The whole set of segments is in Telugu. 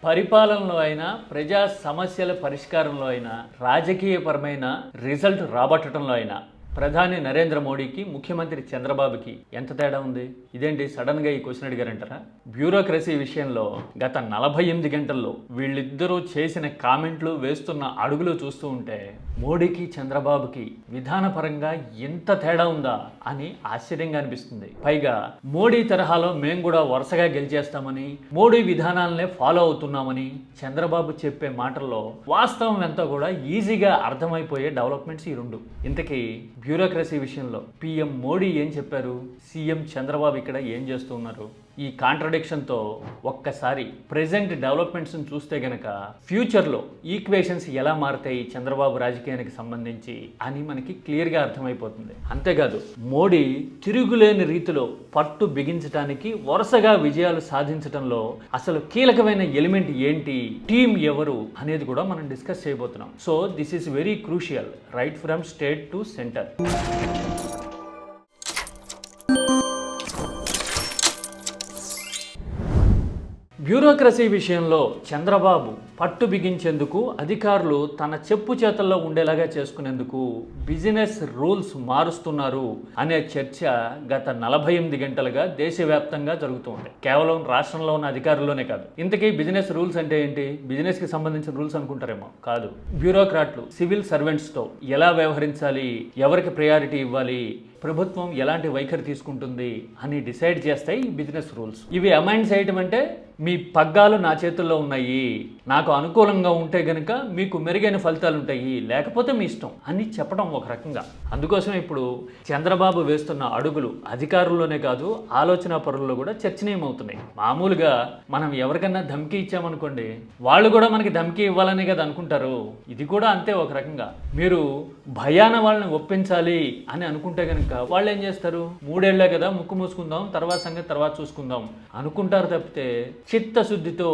పరిపాలనలో అయినా, ప్రజా సమస్యల పరిష్కారంలో అయినా, రాజకీయపరమైన రిజల్ట్ రాబట్టడంలో అయినా ప్రధాని నరేంద్ర మోడీకి, ముఖ్యమంత్రి చంద్రబాబుకి ఎంత తేడా ఉంది? ఇదేంటి సడన్గా ఈ క్వశ్చన్ అడిగారంటారా? బ్యూరోక్రసీ విషయంలో గత 48 గంటల్లో వీళ్ళిద్దరూ చేసిన కామెంట్లు, వేస్తున్న అడుగులు చూస్తూ ఉంటే మోడీకి, చంద్రబాబుకి విధానపరంగా ఎంత తేడా ఉందా అని ఆశ్చర్యంగా అనిపిస్తుంది. పైగా మోడీ తరహాలో మేము కూడా వరుసగా గెలిచేస్తామని, మోడీ విధానాలనే ఫాలో అవుతున్నామని చంద్రబాబు చెప్పే మాటల్లో వాస్తవం ఎంతో కూడా ఈజీగా అర్థమైపోయే డెవలప్మెంట్స్ ఈ రెండు. ఇంతకీ బ్యూరోక్రసీ విషయంలో పీఎం మోడీ ఏం చెప్పారు, సీఎం చంద్రబాబు ఇక్కడ ఏం చేస్తున్నారు? ఈ కాంట్రడిక్షన్తో ఒక్కసారి ప్రెజెంట్ డెవలప్మెంట్స్ని చూస్తే గనక ఫ్యూచర్లో ఈక్వేషన్స్ ఎలా మారుతాయి చంద్రబాబు రాజకీయానికి సంబంధించి అని మనకి క్లియర్గా అర్థమైపోతుంది. అంతేకాదు మోడీ తిరుగులేని రీతిలో పట్టు బిగించడానికి, వరుసగా విజయాలు సాధించడంలో అసలు కీలకమైన ఎలిమెంట్ ఏంటి, టీం ఎవరు అనేది కూడా మనం డిస్కస్ చేయబోతున్నాం. So this is very crucial, right from state to centre. Bureaucracy విషయంలో చంద్రబాబు పట్టు బిగించేందుకు, అధికారులు తన చెప్పు చేతల్లో ఉండేలాగా చేసుకునేందుకు బిజినెస్ రూల్స్ మారుస్తున్నారు అనే చర్చ గత 48 గంటలుగా దేశవ్యాప్తంగా జరుగుతూ ఉంది. కేవలం రాష్ట్రంలో ఉన్న అధికారుల్లోనే కాదు. ఇంతకీ బిజినెస్ రూల్స్ అంటే ఏంటి? బిజినెస్కి సంబంధించిన రూల్స్ అనుకుంటారేమో, కాదు. బ్యూరోక్రాట్లు సివిల్ సర్వెంట్స్తో ఎలా వ్యవహరించాలి, ఎవరికి ప్రయారిటీ ఇవ్వాలి, ప్రభుత్వం ఎలాంటి వైఖరి తీసుకుంటుంది అని డిసైడ్ చేస్తాయి ఈ బిజినెస్ రూల్స్. ఇవి అమైండ్ చేయటం అంటే మీ పగ్గాలు నా చేతుల్లో ఉన్నాయి, నాకు అనుకూలంగా ఉంటే గనుక మీకు మెరుగైన ఫలితాలు ఉంటాయి, లేకపోతే మీ ఇష్టం అని చెప్పడం ఒక రకంగా. అందుకోసం ఇప్పుడు చంద్రబాబు వేస్తున్న అడుగులు అధికారుల్లోనే కాదు, ఆలోచన పరుల్లో కూడా చర్చనీయమవుతున్నాయి. మామూలుగా మనం ఎవరికన్నా ధమ్కీ ఇచ్చామనుకోండి, వాళ్ళు కూడా మనకి ధమ్కీ ఇవ్వాలనే కదా అనుకుంటారు. ఇది కూడా అంతే ఒక రకంగా. మీరు భయాన వాళ్ళని ఒప్పించాలి అని అనుకుంటే కనుక వాళ్ళు ఏం చేస్తారు? 3 ఏళ్లే కదా, ముక్కు మూసుకుందాం, తర్వాత సంగతి తర్వాత చూసుకుందాం అనుకుంటారు తప్పితే చిత్తశుద్ధితో,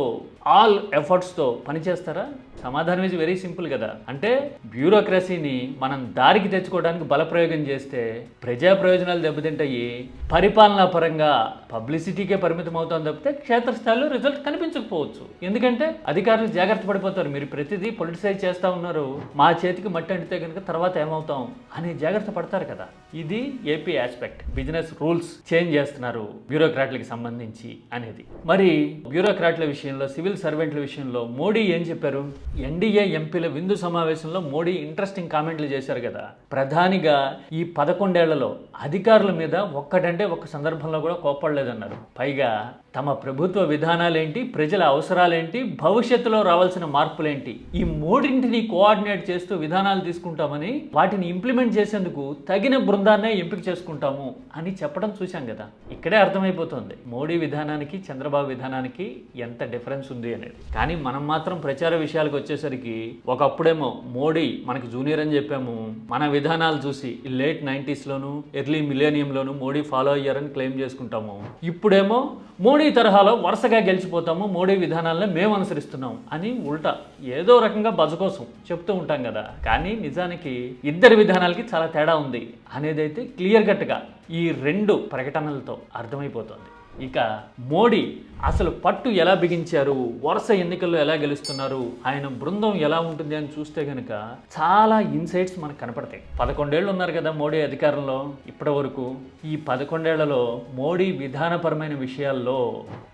ఆల్ ఎఫర్ట్స్తో పనిచేస్తారా? సమాధానం ఈజ్ వెరీ సింపుల్ కదా. అంటే బ్యూరోక్రసీని మనం దారికి తెచ్చుకోవడానికి బలప్రయోగం చేస్తే ప్రజా ప్రయోజనాలు దెబ్బతింటాయి, పరిపాలనా పరంగా పబ్లిసిటీకే పరిమితం అవుతాం తప్పితే క్షేత్రస్థాయిలో రిజల్ట్ కనిపించకపోవచ్చు. ఎందుకంటే అధికారులు జాగ్రత్త పడిపోతారు, మీరు ప్రతిదీ పొలిటిసైజ్ చేస్తూ ఉన్నారు, మా చేతికి మట్టి అంటితే కనుక తర్వాత ఏమవుతాం అని జాగ్రత్త పడతారు కదా. ఇది AP aspect. Business rules change చేస్తున్నారు బ్యూరోక్రాట్లకు సంబంధించి అనేది. మరి బ్యూరోక్రాట్ల విషయంలో, సివిల్ సర్వెంట్ల విషయంలో మోడీ ఏం చెప్పారు? ఎన్డీఏ ఎంపీల విందు సమావేశంలో మోడీ ఇంట్రెస్టింగ్ కామెంట్లు చేశారు కదా. ప్రధానిగా ఈ 11 ఏళ్లలో అధికారుల మీద ఒక్కటంటే ఒక్క సందర్భంలో కూడా కోప్పడలేదన్నారు. పైగా తమ ప్రభుత్వ విధానాలేంటి, ప్రజల అవసరాలేంటి, భవిష్యత్తులో రావాల్సిన మార్పులేంటి, ఈ మూడింటిని కోఆర్డినేట్ చేస్తూ విధానాలు తీసుకుంటామని, వాటిని ఇంప్లిమెంట్ చేసేందుకు తగిన బృందాన్నే ఎంపిక చేసుకుంటాము అని చెప్పడం చూశాం కదా. ఇక్కడే అర్థమైపోతుంది మోడీ విధానానికి, చంద్రబాబు విధానానికి ఎంత డిఫరెన్స్ ఉంది అనేది. కానీ మనం మాత్రం ప్రచార విషయాలకు వచ్చేసరికి ఒకప్పుడేమో మోడీ మనకి జూనియర్ అని చెప్పాము, మన విధానాలు చూసి లేట్ 90sలోను, ఎర్లీ మిలేనియంలోను మోడీ ఫాలో అయ్యారని క్లెయిమ్ చేసుకుంటాము. ఇప్పుడేమో మోడీ తరహాలో వరుసగా గెలిచిపోతాము, మోడీ విధానాలను మేము అనుసరిస్తున్నాం అని ఉల్టా ఏదో రకంగా బజ కోసం చెప్తూ ఉంటాం కదా. కానీ నిజానికి ఇద్దరి విధానాలకి చాలా తేడా ఉంది అనేదైతే క్లియర్ కట్గా ఈ 2 ప్రకటనలతో అర్థమైపోతుంది. ఇక మోడీ అసలు పట్టు ఎలా బిగించారు, వరుస ఎన్నికల్లో ఎలా గెలుస్తున్నారు, ఆయన బృందం ఎలా ఉంటుంది అని చూస్తే కనుక చాలా ఇన్సైట్స్ మనకు కనపడతాయి. 11 ఏళ్ళు ఉన్నారు కదా మోడీ అధికారంలో. ఇప్పటి వరకు ఈ 11 ఏళ్లలో మోడీ విధానపరమైన విషయాల్లో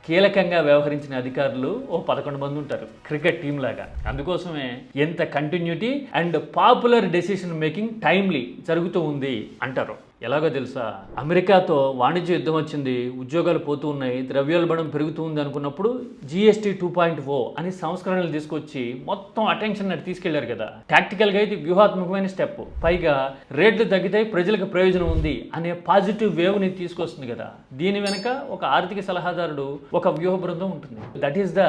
కీలకంగా వ్యవహరించిన అధికారులు 11 మంది ఉంటారు, క్రికెట్ టీం లాగా. అందుకోసమే ఎంత continuity and popular decision making timely జరుగుతూ ఉంది అంటారు. ఎలాగో తెలుసా? అమెరికాతో వాణిజ్య యుద్ధం వచ్చింది, ఉద్యోగాలు పోతూ ఉన్నాయి, ద్రవ్యోల్బణం పెరుగుతూ ఉంది అనుకున్నప్పుడు GST 2.0 అని సంస్కరణలు తీసుకొచ్చి మొత్తం అటెన్షన్ అటు తీసుకెళ్లారు కదా. టాక్టికల్గా ఇది వ్యూహాత్మకమైన స్టెప్. పైగా రేట్లు తగ్గితే ప్రజలకు ప్రయోజనం ఉంది అనే పాజిటివ్ వేవ్ని తీసుకొస్తుంది కదా. దీని వెనక ఒక ఆర్థిక సలహాదారుడు, ఒక వ్యూహ బృందం ఉంటుంది. That is the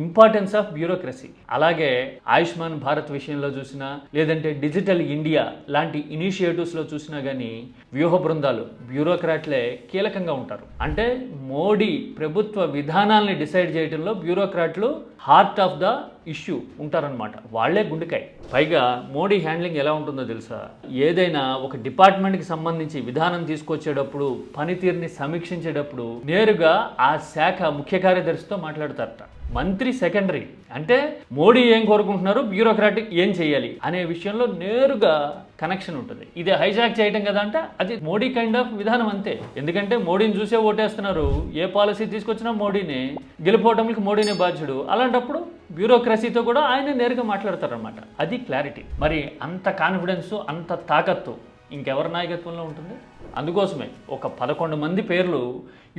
importance of bureaucracy. అలాగే ఆయుష్మాన్ భారత్ విషయంలో చూసినా, లేదంటే డిజిటల్ ఇండియా లాంటి ఇనిషియేటివ్స్లో చూసినా కానీ వ్యూహ బృందాలు, బ్యూరోక్రాట్లే కీలకంగా ఉంటారు. అంటే మోడీ ప్రభుత్వ విధానాల్ని డిసైడ్ చేయడంలో బ్యూరోక్రాట్లు హార్ట్ ఆఫ్ ద ఇష్యూ ఉంటారనమాట. వాళ్లే గుండెకాయ. పైగా మోడీ హ్యాండ్లింగ్ ఎలా ఉంటుందో తెలుసా? ఏదైనా ఒక డిపార్ట్మెంట్కి సంబంధించి విధానం తీసుకొచ్చేటప్పుడు, పనితీరుని సమీక్షించేటప్పుడు నేరుగా ఆ శాఖ ముఖ్య కార్యదర్శితో మాట్లాడతారట. మంత్రి సెకండరీ. అంటే మోడీ ఏం కోరుకుంటున్నారు, బ్యూరోక్రాటిక్ ఏం చేయాలి అనే విషయంలో నేరుగా కనెక్షన్ ఉంటుంది. ఇది హైజాక్ చేయడం కదా అంటే అది మోడీ కైండ్ ఆఫ్ విధానం అంతే. ఎందుకంటే మోడీని చూసే ఓటేస్తున్నారు, ఏ పాలసీ తీసుకొచ్చినా మోడీనే, గెలిపోవడానికి మోడీనే బాధ్యుడు. అలాంటప్పుడు బ్యూరోక్రసీతో కూడా ఆయన నేరుగా మాట్లాడతారనమాట. అది క్లారిటీ. మరి అంత కాన్ఫిడెన్స్, అంత తాకత్తు ఇంకెవరి నాయకత్వంలో ఉంటుంది? అందుకోసమే ఒక 11 మంది పేర్లు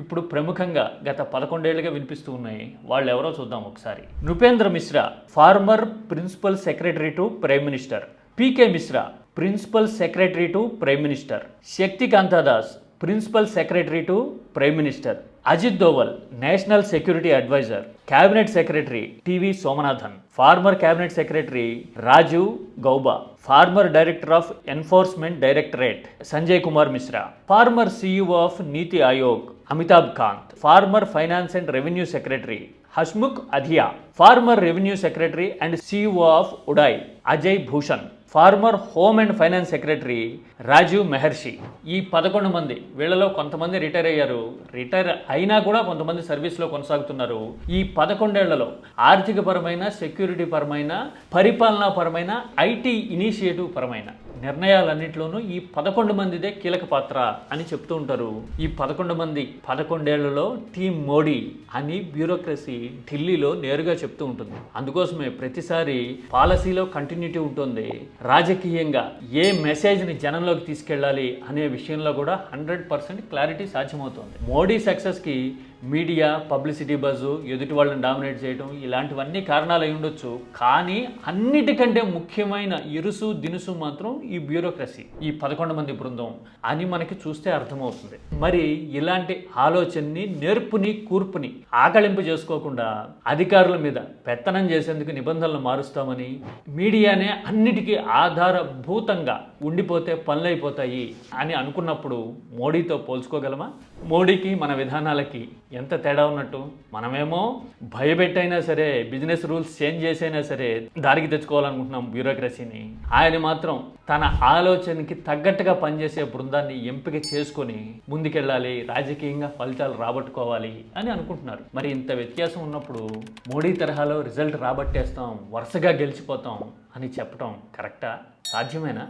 ఇప్పుడు ప్రముఖంగా గత 11 ఏళ్లుగా వినిపిస్తూ ఉన్నాయి. వాళ్ళు ఎవరో చూద్దాం ఒకసారి. Nripendra Mishra, former principal secretary to prime minister. PK Mishra, principal secretary to prime minister. Shaktikanta Das, principal secretary to prime minister. Ajit Doval, national security advisor. Cabinet secretary TV Somanathan. Former cabinet secretary Rajiv Gauba. Former director of enforcement directorate Sanjay Kumar Mishra. Former CEO of NITI Aayog Amitabh Kant. Former finance and revenue secretary Hasmukh Adhia. Former revenue secretary and CEO of UIDAI Ajay Bhushan. Former home and finance secretary Rajiv Mehrishi. ఈ 11 మంది, వీళ్ళలో కొంతమంది రిటైర్ అయ్యారు, రిటైర్ అయినా కూడా కొంతమంది సర్వీస్లో కొనసాగుతున్నారు. ఈ 11 ఏళ్లలో ఆర్థిక పరమైన, సెక్యూరిటీ పరమైన, పరిపాలనా పరమైన, ఐటీ ఇనిషియేటివ్ పరమైన నిర్ణయాలన్నింటిలోనూ ఈ 11 మందిదే కీలక పాత్ర అని చెప్తూ ఉంటారు. ఈ 11 మంది 11 ఏళ్లలో టీమ్ మోడీ అని బ్యూరోక్రసీ ఢిల్లీలో నేరుగా చెప్తూ ఉంటుంది. అందుకోసమే ప్రతిసారి పాలసీలో కంటిన్యూటీ ఉంటుంది. రాజకీయంగా ఏ మెసేజ్ని జనంలోకి తీసుకెళ్ళాలి అనే విషయంలో కూడా 100% క్లారిటీ సాధ్యమవుతుంది. మోడీ సక్సెస్కి మీడియా, పబ్లిసిటీ బజ్, ఎదుటి వాళ్ళని డామినేట్ చేయడం ఇలాంటివన్నీ కారణాలు అయి ఉండొచ్చు. కానీ అన్నిటికంటే ముఖ్యమైన ఇరుసు దినుసు మాత్రం ఈ బ్యూరోక్రసీ, ఈ 11 మంది బృందం అని మనకి చూస్తే అర్థమవుతుంది. మరి ఇలాంటి ఆలోచనని, నేర్పుని, కూర్పుని ఆకళింపు చేసుకోకుండా అధికారుల మీద పెత్తనం చేసేందుకు నిబంధనలు మారుస్తామని, మీడియానే అన్నిటికీ ఆధారభూతంగా ఉండిపోతే పనులైపోతాయి అని అనుకున్నప్పుడు మోడీతో పోల్చుకోగలమా? మోడీకి మన విధానాలకి ఎంత తేడా ఉన్నట్టు? మనమేమో భయపెట్టైనా సరే, బిజినెస్ రూల్స్ చేంజ్ చేసైనా సరే దారికి తెచ్చుకోవాలనుకుంటున్నాం బ్యూరోక్రసీని. ఆయన మాత్రం తన ఆలోచనకి తగ్గట్టుగా పనిచేసే బృందాన్ని ఎంపిక చేసుకొని ముందుకెళ్ళాలి, రాజకీయంగా ఫలితాలు రాబట్టుకోవాలి అని అనుకుంటున్నారు. మరి ఇంత వ్యత్యాసం ఉన్నప్పుడు మోడీ తరహాలో రిజల్ట్ రాబట్టేస్తాం, వరుసగా గెలిచిపోతాం అని చెప్పడం కరెక్టా? సాధ్యమేనా?